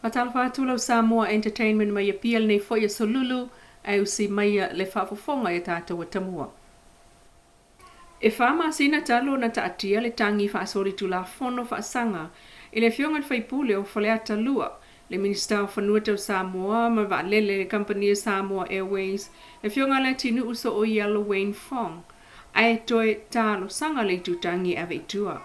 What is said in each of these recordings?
Matalafatulau Samoa Entertainment mai appeal nei foi a solulu ai usi mai le whaafofonga e tātou atamua. E whama sina talo na taatia le tangi whaasori tu la fono whaasanga i le fionga whaipule o whaleata lua le Minister of Whanuata o Samoa ma waalele le company Samoa Airways le fionga le tinu uso o Yellow Wayne Fong ai toe talo sanga le tutangi ave itua.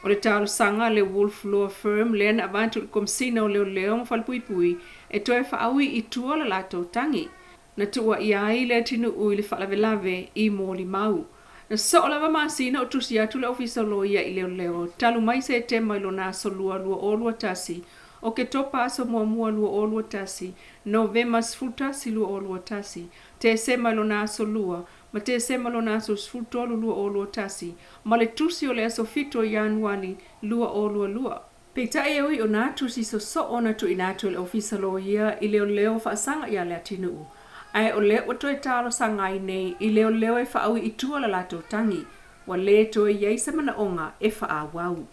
O le talo sanga le Wolf Law Firm le na avantu le komsina o leo leo mawhalpuipui e toe whaaui i tua la lato tangi. Na tua i ai le tinu ui le whalavelave i mōli mau. Na so lava masina o tusi atu le ofisa loia i leo leo. Talu mai se te mai lo na so lua olua tasi. O ke topa aso mua lua olua tasi. Novema sfutasi lua olua tasi. Te se mai lo na so lua. Ma te se mai lo na so sfutolu lua olua tasi. Ma le tusi o le aso fito januari lua olua lua. Peta e oi o na tusi so ona tu inatu le ofisa loia i leo leo whaasanga ia le atinu. Ai o le o toi talo sangai nei i leo leo e whaau i tua la lato tangi. Wa le toi iei sa mana onga e wha wau.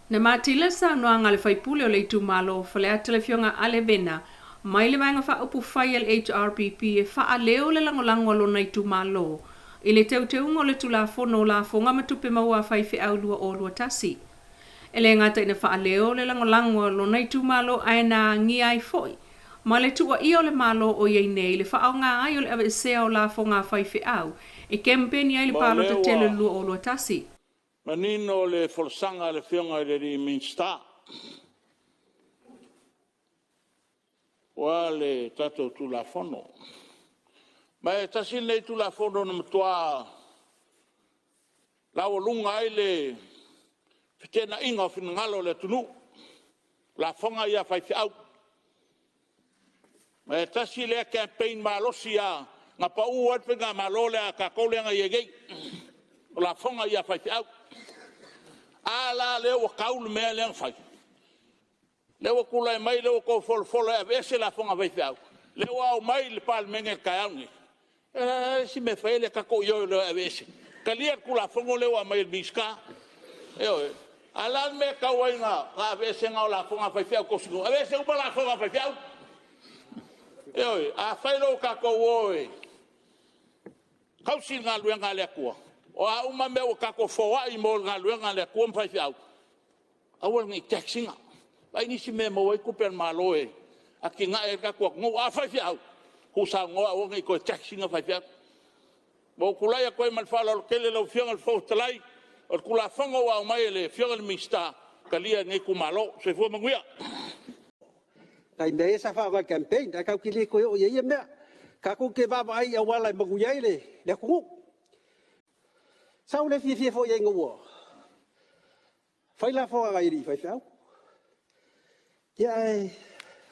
Na matila sa noanga le whaipule o le itu malo whalea telefionga ale vena. Mai le vanga wha upu whai al HRPP e wha leo le langolango lo na itu malo. I le teuteungo le tula fono la fonga matupe maua whai whi au lua o lua tasi. E le ngata ina wha leo le langolango lo na itu malo ai na ngi ai foi. Ma le tua i o le malo o iei nei le wha ngā ai o le awe sea o la fonga whai whi au. E kempeni ai le palo te tele lua o lua tasi. Manino le forsanga le fionga le di minsta. Wa le tato tu la fono. Ma e tasi nei tu la fono na mtua. Lau lunga ai le fitena inga finangalo le tunu. La fonga ia whai whi au. Ma e tasi le campaign malosi a nga pa ua te ngā malole a ka koulenga iegei. La fonga ia whai whi au. Ala leo kaulu mea leang whai. Leo kulai mai leo ko fol e vese la fonga whai whi au. Leo au mai le pal menge kai aungi. Si me whai le kako ioi leo e vese. Ka lia kula fonga leo a mai biska. Eo e. Ala me kawai ngā vese ngā la fonga whai whi au kosingu. A vese upa la fonga whai whi au. Eo, a whairo kako oe. Kausi ngā luenga le kua. O a uma meo kako foa i mo ngā luenga le kua mwhai whiau. Awa ngi taxinga. Pai nisi me mo e kuper maloe. A ki ngā e kako ngō a whai whiau. Husa ngō a ngi koe taxinga whai whiau. Mo kulai a koe man whala o kele lau whianga le fautalai. O kula whango a mai le whianga le mista. Kalia ngi kumalo. Se fua manguia. Kai me sa fa va campaign da ka kili ko o ye me ka ko ke va ai a wala ma guyai le ku sa le fi fo ye ngo fai la fo ga iri fai fa ya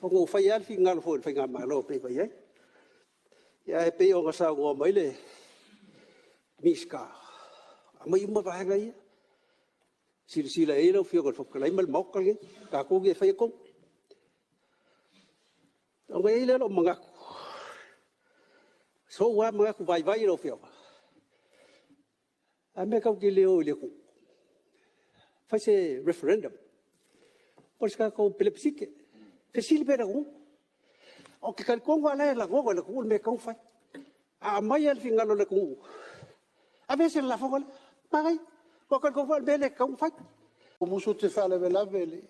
o ngo fai al fi ngal fo fai ngal ma lo pe fa ye ya pe o ga sa ngo mai le miska a mai ma va ga ye sila e lo fi o fo ka lai mal mo ka ko ge fai ko o ga ile lo mga so wa mga ku vai lo fio a me ka ki leo le ku fa se referendum por ska ko plebiscite fe sil pera ku o ke kal ko wala la go le ku me ka fa a mai al finalo le ku a veces la fogal pagai ko kal ko fa bele ka fa o musu te fa le vela vele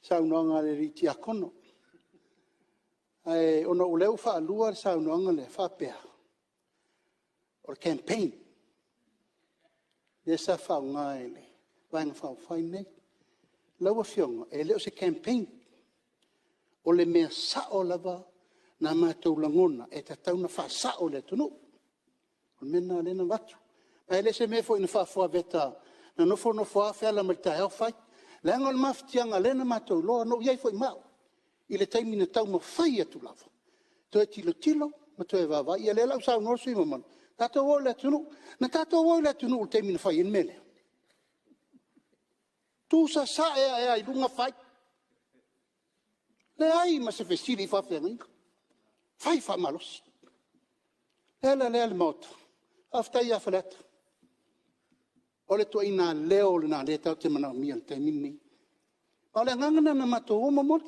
sa unanga le riti akono ai ona uleu fa lua sa unanga le fa pea or campaign dessa fa ngaile vang fa fine lawa fiong e le se campaign o le mea sa o lava na matou langona e tatau na fa sa o le tunu o mena le na watu ai le se me fo ina fa fo veta na no fo fa la malta e fa le ngol maftianga le na matou lo no ia fo mau i le taimi na tau mawhai atu lava. Toi tilo, ma toi wawa. Ia le lau sau norsu i mamanu. Tato wau le tunu. Na tato wau le tunu o le taimi na whai in mele. Tu sa e lunga whai. Le ai ma se festiri i whawhia ngai. Whai wha malosi. Le mauta. Aftai a whaleta. O le tua ina leo le na le tau te mana mia le taimi ni. O le ngangana na matou momoli.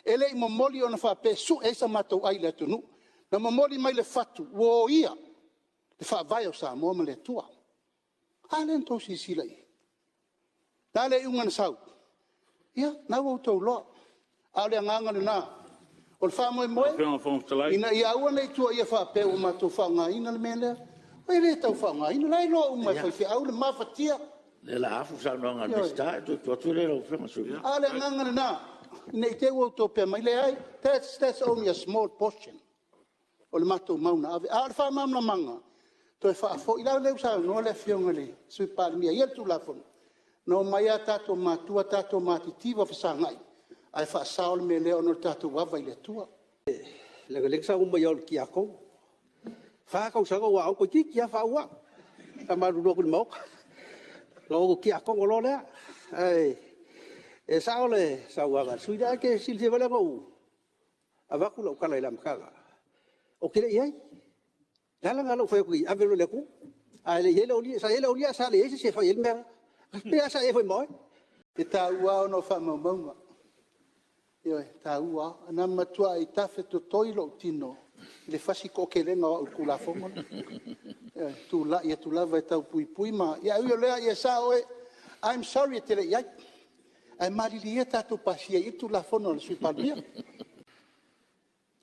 Ele i momoli ona whapesu e sa matou ai le tunu. Na momoli mai le fatu, wo ia. Le whaavai o Samoa ma le tua. Hale en tau sisila i. Nale i ungan sau. Ia, nau au tau loa. Ale ngangana na. O le whaamoe moe. Ina ia ua nei tua ia whaapea o matou whaanga ina le mele. O ele tau whaanga ina. Lai loa umai whaiwhi au le mafatia. Le la afu sa no nga mista tu le lo fema su. Ale ngangana na nei te wo to pe mai le ai that's only a small portion. O le matou mauna ave a fa mamna manga. To fa fo ila le sa no le fionga le sui par mia ia tu la fon. No mai ata to matua tato matitiva fa sangai. Ai fa saul me le ono tato wa vai le tua. Le sa umba yo ki ako. Fa ka sa ko wa ko ki ya fa wa. Ta ma ru ko mo. Lo ki ako lo le. E sa ole sa wa ga sui da ke sil se vale ko. Ava ku lo kala ila mkaga. O kile ai. Dala ngalo fa ku ave lo le ku. Ai le yelo li sa le se fa yel mer. Pe sa e foi mo. Te taua ono fa maunga. Yo taua ana matua I tafe to toilo tino. Le fasi ko kelenga o kula fonga. Tu la ia tu lava tau pui pui ma. Ia u le ia sa oe. I'm sorry te le ia. Ai mari li ta tu pasia I tu la fono sui palmia.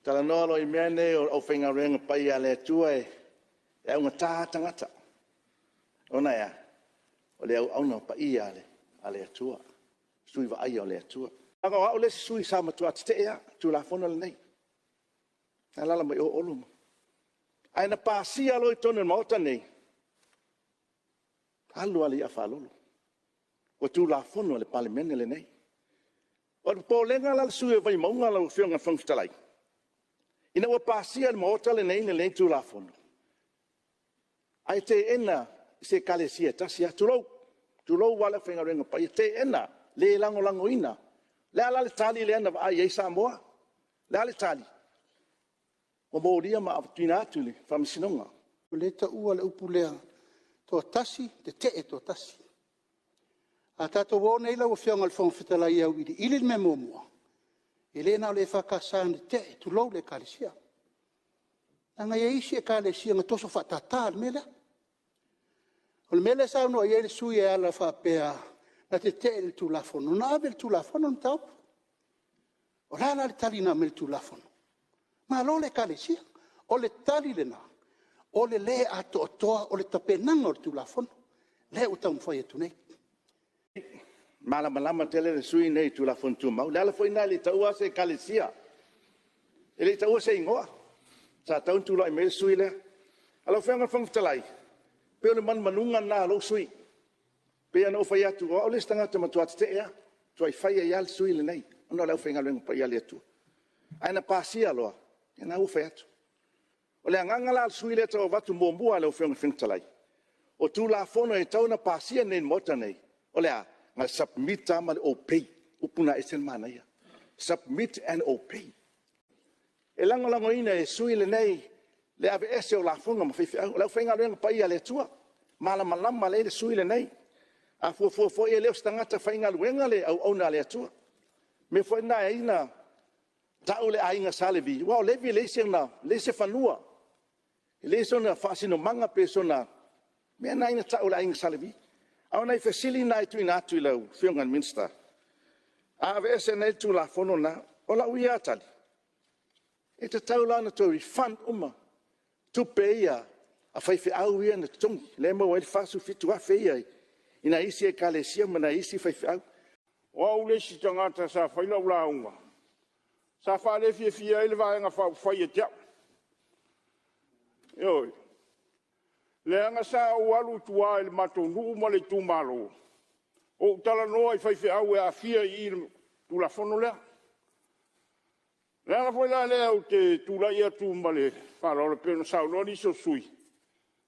Tala no I mene o whenga renga pai a le tua e unga tā tangata. Ona ia. O le au na pai a le tua. Sui va ai o le tua. Anga o le sui sa matua te ea tu la fono le nei. Alala mai o oluma. Ai na pasia loi tonu maota nei. Alu ali a falolo. O tu la fono le palimene le nei. O po lenga la sui vai maunga la fionga fangtalai. Ina wa pasia le maota le nei tu la fono. Ai te ena se kalesia tasia tulou wala fenga renga pa te ena le lango ina. Le ala le tali le ana ai Samoa. Le ala tali. O moria ma tuina tuli fam sinonga. Le ta ua le upulea. To tasi te to tasi. A tato wone ila o fionga le fong fitala ia uidi. Ili me momua. Ele na le whakasane te tulou le kalesia. Anga ia isi e kalesia nga toso whatata mele. O le mele sa no ia le sui e ala whapea na te le tulafono. Na ave le tulafono na tau. O la le tali na me le tulafono. Ma lo le kalesia. O le tali le na. O le ato toa o le tapenanga o le tulafono. Le utau mwhai atu nei. Malama tele le sui nei tulafono tu mau. Le ala foi na le taua se kalesia. E le taua se ingoa. Sa taun tula I me sui le. Alo whenga whangtalai. Pe le man manunga na lo sui. Pe ana o fai atu o le stanga te matua te ea. Tuai fai ia le sui le nei. Ono lau whenga lenga pa ia le atu. Aina pasia loa. Ena u fai atu. O le anganga la sui le tau watu mombua le o whenga whangtalai. O tu la fono e tau na pasia nei mota nei. O le a nga submit ma le o pay. Upuna esen mana ia. Submit and obey. E lango ina e sui le nei. Le ave ese o la fonga ma fifi au. Lau whenga lenga pa ia le tua. Malama le sui le nei. A fo e leo stangata whainga luenga le au na le tua. Me foi na ina tau le ainga salevi. Wow, levi le se fanua. Le se na fasino manga persona. Me na ina tau le ainga salevi. Au nei fesili na tu ina tu lau fiongan minsta. Ave ese nei tu la fono na o la uia tali. E te tau la na to refund uma. Tu peia a fai au ia na tongi. Le mo el fasu fitu a feia. Ina isi e kalesia ma na isi fai au. O au le si tangata sa whaila ula unga. Sa whale fia ele vaenga whai e tia. Ioi. Le anga sa o alu tua ele mato nuu ma le tūmalo. O tala noa I whai au e a fia I tu la fono lea. Le anga whaila lea o te tula ia tu ma le whalo le pēno sa lori so sui.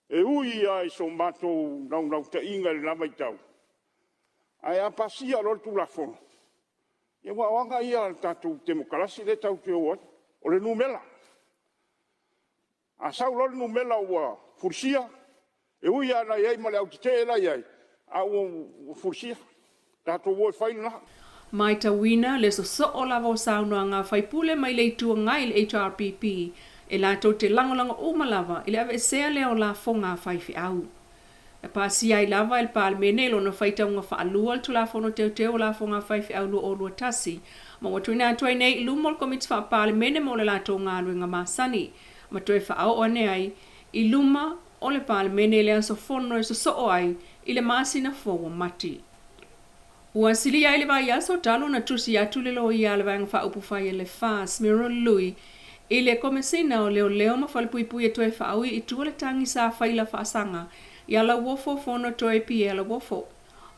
E ui ai so mato nau te inga le nama I tau. Ai a pasia lor tu la fono. E wanga ia tatu demokarasi le tau te oat. O le numela. A sau lor numela ua fursia. E ui ana iai ma le au te la iai. A ua fursia. Tatu ua whaina. Mai ta wina le so o lava o saunua ngā whaipule mai le itua ngai le HRPP e la tau te langolanga umalava i le ave sea leo la fonga whaifi au. E pasi ai lava il palemene lo na whaita unga whaalua tu la fono teo la fonga whaifi au lua o lua tasi. Ma watuina atuai nei lumol komits wha palemene mo le la tau ngā ruenga masani. Ma toe whaao o ane ai i luma o le palemene le aso fono e so ai i le masina fōwa mati. Ua sili ai le vai aso talo na tusi atu le lo ia le vanga wha upu whai le wha Smiro Lui i le komesina o leo ma whalpuipui e toe whaui i tua le tangi sa whaila whaasanga i ala wofo fono toe pi ala wofo.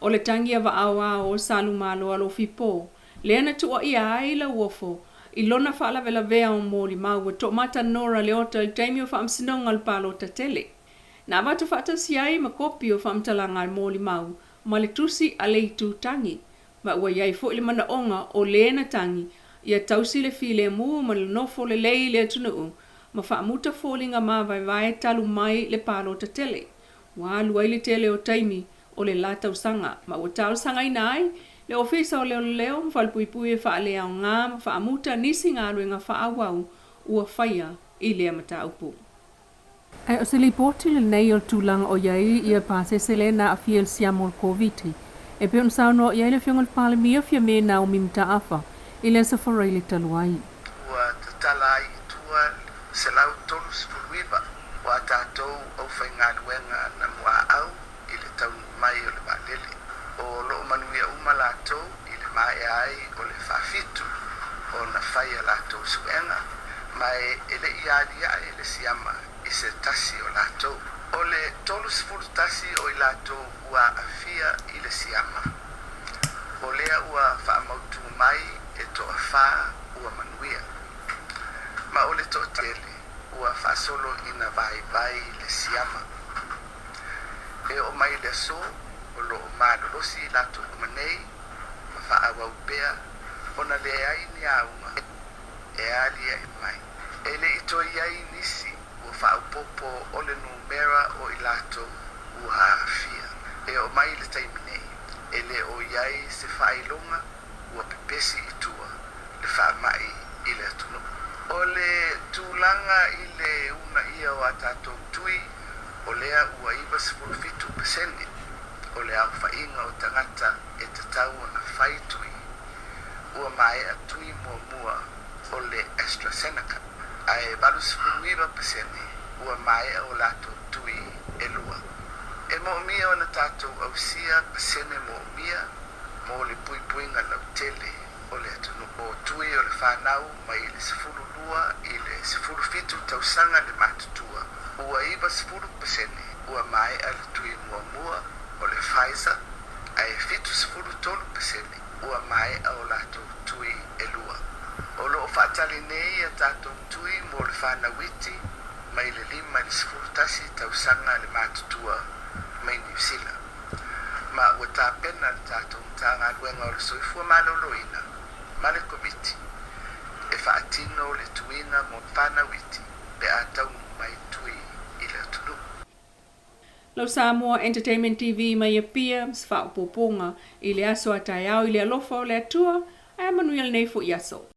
O le tangi a wa o salu malo alo fipo. Le ana tua ia ai la wofo i lona whaala vela vea o mōli mau to mata nora le ota i taimi o whaamsinonga al palo ta tele. Na watu whata si ai ma kopi o whaamtalanga al mōli mau ma le tusi a le itu tangi. Ma ua iai fo le mana onga o le na tangi ia tausi le file mu ma le nofo le lei le tunuu ma whaamuta fōlinga ma vai talu mai le palo ta tele. Wa luai le tele o taimi o le la tausanga ma ua tau sanga ina ai le ofisa o leo mwhalpuipui e whaalea o ngā whaamuta nisi ngā ruenga whaawau ua whaia i lea mata upu. Ai o se li poti le nei o tūlanga o iai ia pāsese le na a fiel siamol COVID. E pe on sauno iai le fiongal pāle mia fia me na o mimta afa i le sa wharai le taluai. Ua tatalai tua se lau tolus furuiva ua tātou au whai ngā ruenga na mua au i le taunu mai o le balele. O loo manuia umalato i le mai ai o le whawhitu o na whai a lato suenga mai ele iaria e le siama i se tasi o lato. O le tolus furu tasi o i lato ua afia i le siama. O lea ua whaamautu mai e toa wha ua manuia. Ma o le toa tele ua whaasolo ina vai le siama. E o mai le so o lo madolosi lato kumanei ma whaawau bea ona le ai ni aunga e alia e mai. E le ito iai nisi ua whaapopo o le numera o i lato ua hafia. E o mai le taiminei e le o iai se whailonga ua pepesi itua le whaamai i le atunu. O le tūlanga i le una ia o atatou tui o lea ua iwa 15% o le au whainga o tangata e tatau na whai tui ua mai a tui mua o le AstraZeneca. Ai balus 15% ua mai o lato tui e lua. E mo mia o na tātou au sia pasene mo mia mo le puipuinga lau tele o le atunu o tui o le whanau mai le 12 i le 15 tausanga le matutua. Ua iwa 10% ua mai a le tui mua o le Pfizer ai fitu 13% ua mai o lato tui e lua. O loo whaatali nei a tātou tui mo le whanawiti mai le 5 tausanga le matutua mai New Zealand. Ma ua tāpena le tātou mtanga luenga o le soifua maloloina ma le komiti e whaatino le tuina mo whanawiti le atau mai tui i le atunu. Lau Samoa Entertainment TV mai a pia sfa poponga i le aso atai au i le alofa o le atua a manuel nei fu iaso.